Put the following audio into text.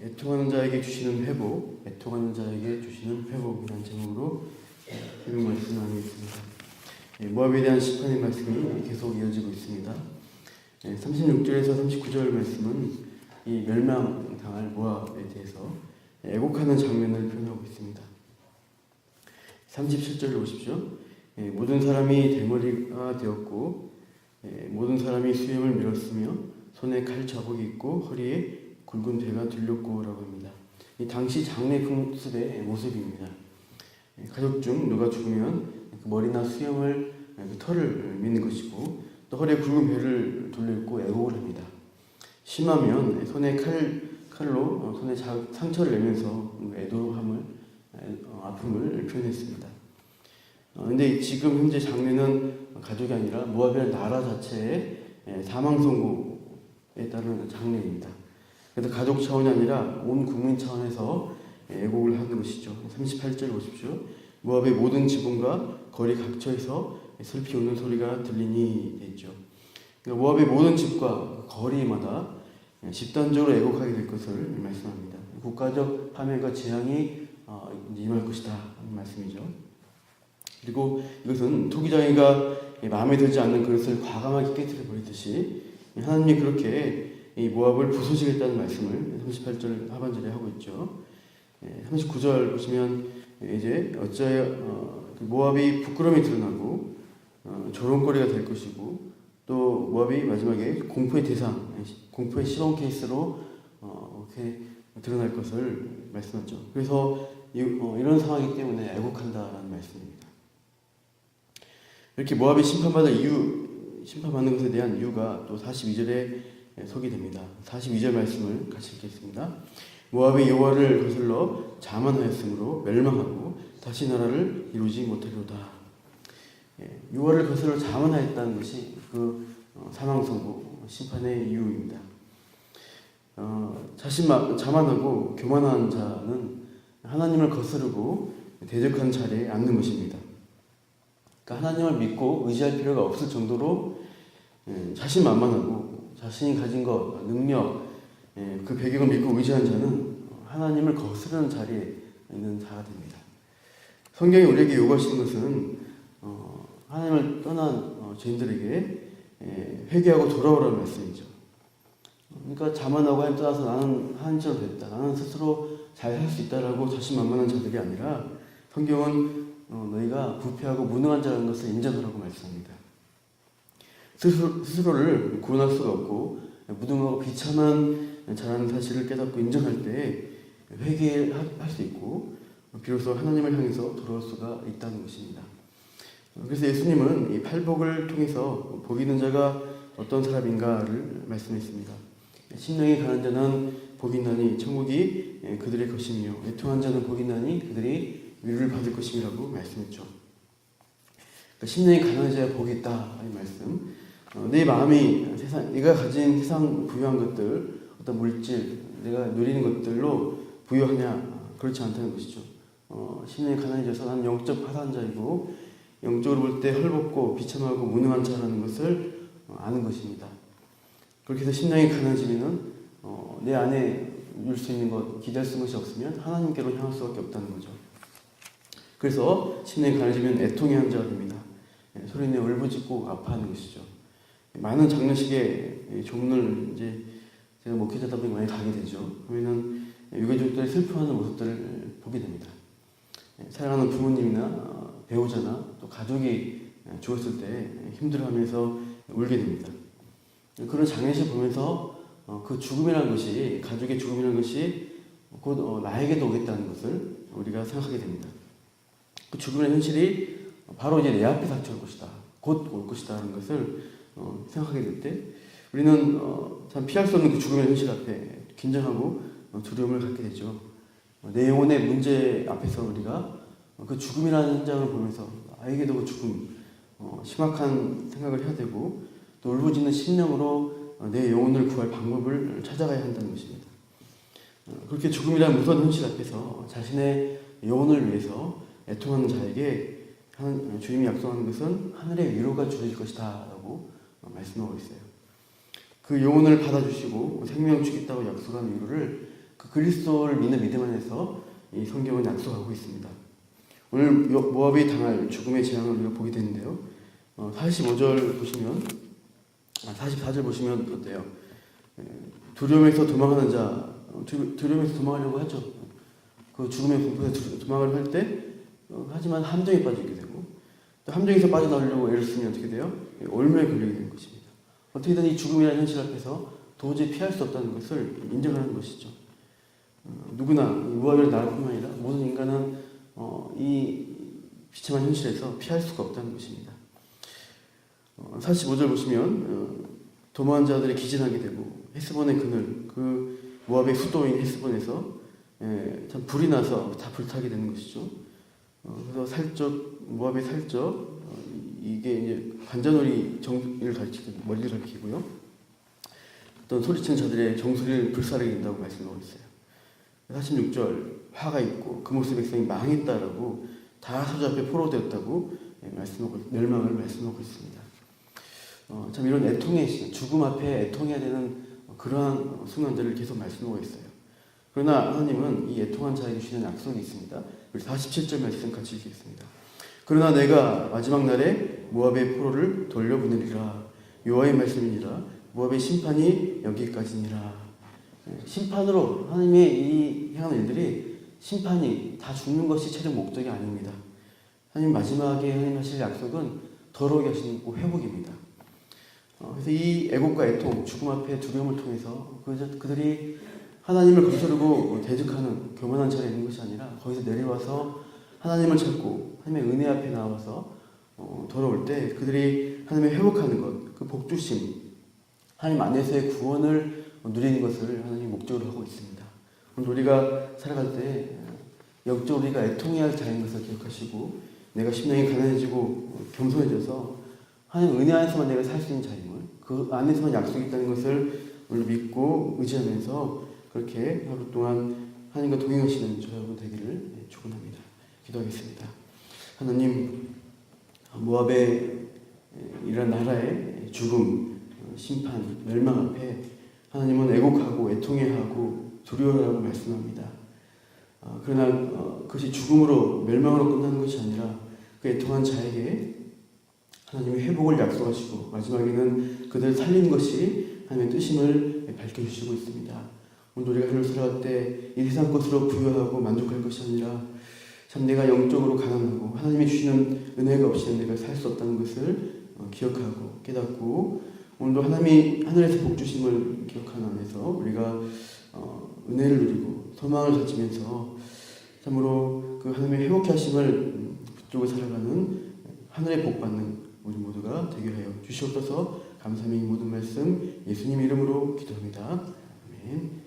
애통하는 자에게 주시는 회복, 애통하는 자에게 주시는 회복이라는 제목으로 새벽 말씀을 나누겠습니다. 모압에 대한 심판의 말씀이 계속 이어지고 있습니다. 36절에서 39절 말씀은 이 멸망당할 모압에 대해서 애곡하는 장면을 표현하고 있습니다. 37절을 보십시오. 모든 사람이 대머리가 되었고 모든 사람이 수염을 밀었으며 손에 칼 자국이 있고 허리에 굵은 배가 들렸고 라고 합니다. 이 당시 장례 풍습의 모습입니다. 가족 중 누가 죽으면 그 머리나 수염을 그 털을 미는 것이고 또 허리에 굵은 배를 돌려입고 애곡을 합니다. 심하면 손에 칼로 손에 상처를 내면서 애도함을 아픔을 표현했습니다. 근데 지금 현재 장례는 가족이 아니라 모압이라는 나라 자체의 사망 선고에 따른 장례입니다. 그래서 가족 차원이 아니라 온 국민 차원에서 애곡을 하는 것이죠. 38절 보십시오. 모압의 모든 지붕과 거리 각처에서 슬피 우는 소리가 들리니 했죠. 그러니까 모압의 모든 집과 거리마다 집단적으로 애곡하게 될 것을 말씀합니다. 국가적 파멸과 재앙이 임할 것이다 하는 말씀이죠. 그리고 이것은 토기장이가 마음에 들지 않는 그릇을 과감하게 깨뜨려 버리듯이 하나님이 그렇게 이 모압을 부서지겠다는 말씀을 38절 하반절에 하고 있죠. 39절 보시면 이제 어찌하여 모압이 부끄러움이 드러나고 조롱거리가 될 것이고 또 모압이 마지막에 공포의 대상, 공포의 시범 케이스로 이렇게 드러날 것을 말씀하죠. 그래서 이런 상황이기 때문에 애곡한다라는 말씀입니다. 이렇게 모압이 심판받는 것에 대한 이유가 또 42절에 소개됩니다. 42절 말씀을 같이 읽겠습니다. 모압이 여호와를 거슬러 자만하였으므로 멸망하고 다시 나라를 이루지 못하리로다. 여호와를 거슬러 자만하였다는 것이 그 사망 선고 심판의 이유입니다. 자만하고 교만한 자는 하나님을 거스르고 대적하는 자리에 앉는 것입니다. 그러니까 하나님을 믿고 의지할 필요가 없을 정도로 자신만만하고 자신이 가진 것, 능력, 그 배경을 믿고 의지한 자는 하나님을 거스르는 자리에 있는 자가 됩니다. 성경이 우리에게 요구하시는 것은 하나님을 떠난 죄인들에게 회개하고 돌아오라는 말씀이죠. 그러니까 자만하고 하나님 떠나서 나는 하나님처럼 됐다, 나는 스스로 잘 살 수 있다라고 자신만만한 자들이 아니라 성경은 너희가 부패하고 무능한 자라는 것을 인정하라고 말씀합니다. 스스로를 구원할 수가 없고 무능하고 비참한 자라는 사실을 깨닫고 인정할 때 회개할 수 있고 비로소 하나님을 향해서 돌아올 수가 있다는 것입니다. 그래서 예수님은 이 팔복을 통해서 복 있는 자가 어떤 사람인가를 말씀했습니다. 심령이 가난한 자는 복이 있나니 천국이 그들의 것이며 애통한 자는 복이 있나니 그들이 위로를 받을 것이라고 말씀했죠. 그러니까 심령이 가난한 자에 복이 있다 이 말씀. 내 마음이 내가 가진 세상 부유한 것들, 어떤 물질, 내가 누리는 것들로 부유하냐 그렇지 않다는 것이죠. 심령이 가난해져서 나는 영적 파산자이고 영적으로 볼 때 헐벗고 비참하고 무능한 자라는 것을 아는 것입니다. 그렇게 해서 심령이 가난해지면은 내 안에 누릴 수 있는 것, 기대할 수 있는 것이 없으면 하나님께로 향할 수밖에 없다는 거죠. 그래서 심령이 가난해지면 애통의 한 자가 됩니다. 소리내 울부짖고 아파하는 것이죠. 많은 장례식에 종을 이제 제가 목회자다 보니 많이 가게 되죠. 그러면은 유가족들이 슬퍼하는 모습들을 보게 됩니다. 사랑하는 부모님이나 배우자나 또 가족이 죽었을 때 힘들어하면서 울게 됩니다. 그런 장례식 보면서 그 죽음이라는 것이, 가족의 죽음이라는 것이 곧 나에게도 오겠다는 것을 우리가 생각하게 됩니다. 그 죽음의 현실이 바로 이제 내 앞에 닥쳐올 것이다, 곧 올 것이다 하는 것을 생각하게 될 때 우리는 참 피할 수 없는 그 죽음의 현실 앞에 긴장하고 두려움을 갖게 되죠. 내 영혼의 문제 앞에서 우리가 그 죽음이라는 현장을 보면서 나에게도 그 죽음, 심각한 생각을 해야 되고 또 울부짖는 심령으로 내 영혼을 구할 방법을 찾아가야 한다는 것입니다. 그렇게 죽음이라는 무서운 현실 앞에서 자신의 영혼을 위해서 애통하는 자에게 주님이 약속하는 것은 하늘의 위로가 주어질 것이다 라고 말씀하고 있어요. 그 영혼을 받아주시고 생명 주겠다고 약속한 위로를 그 그리스도를 믿는 믿음 안에서 이 성경은 약속하고 있습니다. 오늘 모압이 당할 죽음의 재앙을 우리가 보게 되는데요. 45절 보시면 44절 보시면 어때요? 두려움에서 도망하는 자, 두려움에서 도망하려고 하죠. 그 죽음의 공포에서 도망을 할 때 하지만 함정에 빠지게 되고 또 함정에서 빠져나오려고 애를 쓰면 어떻게 돼요? 올무에 걸리게 되는 것입니다. 어떻게든 이 죽음이라는 현실 앞에서 도저히 피할 수 없다는 것을 인정하는 것이죠. 누구나 모압의 나라뿐만 아니라 모든 인간은 이 비참한 현실에서 피할 수가 없다는 것입니다. 45절 보시면 도망한 자들이 기진하게 되고 헤스본의 그늘, 그 모압의 수도인 헤스본에서 참 불이 나서 다 불타게 되는 것이죠. 그래서 살적 모압의 살적 이게 이제 관자놀이 정의를 가리키고 머리를 가리키고요. 어떤 소리치는 자들의 정수리를 불사르게 된다고 말씀하고 있어요. 46절 화가 있고 그 모습의 백성이 망했다라고 다 사주 앞에 포로되었다고 말씀하고 멸망을 말씀하고 있습니다. 참 이런 애통의 시간, 죽음 앞에 애통해야 되는 그러한 순간들을 계속 말씀하고 있어요. 그러나 하나님은 이 애통한 자에게 주시는 약속이 있습니다. 우리 47절 말씀 같이 읽겠습니다. 그러나 내가 마지막 날에 모압의 포로를 돌려보내리라. 여호와의 말씀이니라. 모압의 심판이 여기까지니라. 심판으로 하나님의 이 행하는 일들이 심판이 다 죽는 것이 최종 목적이 아닙니다. 하나님 마지막에 하나님 하실 약속은 더러게 하시고 회복입니다. 그래서 이 애곡과 애통, 죽음 앞에 두려움을 통해서 그들이 하나님을 거스르고 대적하는 교만한 자리에 있는 것이 아니라 거기서 내려와서 하나님을 찾고 하나님의 은혜 앞에 나와서 돌아올 때 그들이 하나님의 회복하는 것, 그 복주심, 하나님 안에서의 구원을 누리는 것을 하나님이 목적으로 하고 있습니다. 오늘 우리가 살아갈 때 영적으로 우리가 애통해야 할 자인 것을 기억하시고 내가 심령이 가난해지고 겸손해져서 하나님 은혜 안에서만 내가 살 수 있는 자임을 그 안에서만 약속이 있다는 것을 오늘 믿고 의지하면서 그렇게 하루 동안 하나님과 동행하시는 저 여러분 되기를 축원합니다. 기도하겠습니다. 하나님, 모압의 이런 나라의 죽음, 심판, 멸망 앞에 하나님은 애곡하고 애통해하고 두려워하고 말씀합니다. 그러나 그것이 죽음으로 멸망으로 끝나는 것이 아니라 그 애통한 자에게 하나님의 회복을 약속하시고 마지막에는 그들을 살리는 것이 하나님의 뜻임을 밝혀주시고 있습니다. 오늘 우리가 하루를 살아갈 때 이 세상 것으로 부유하고 만족할 것이 아니라 참 내가 영적으로 가난하고 하나님이 주시는 은혜가 없이는 내가 살 수 없다는 것을 기억하고 깨닫고 오늘도 하나님이 하늘에서 복 주심을 기억하는 안에서 우리가 은혜를 누리고 소망을 가지면서 참으로 그 하나님의 회복케 하심을 붙들고 살아가는 하늘의 복 받는 우리 모두가 되게 하여 주시옵소서. 감사함의 모든 말씀 예수님 이름으로 기도합니다. 아멘.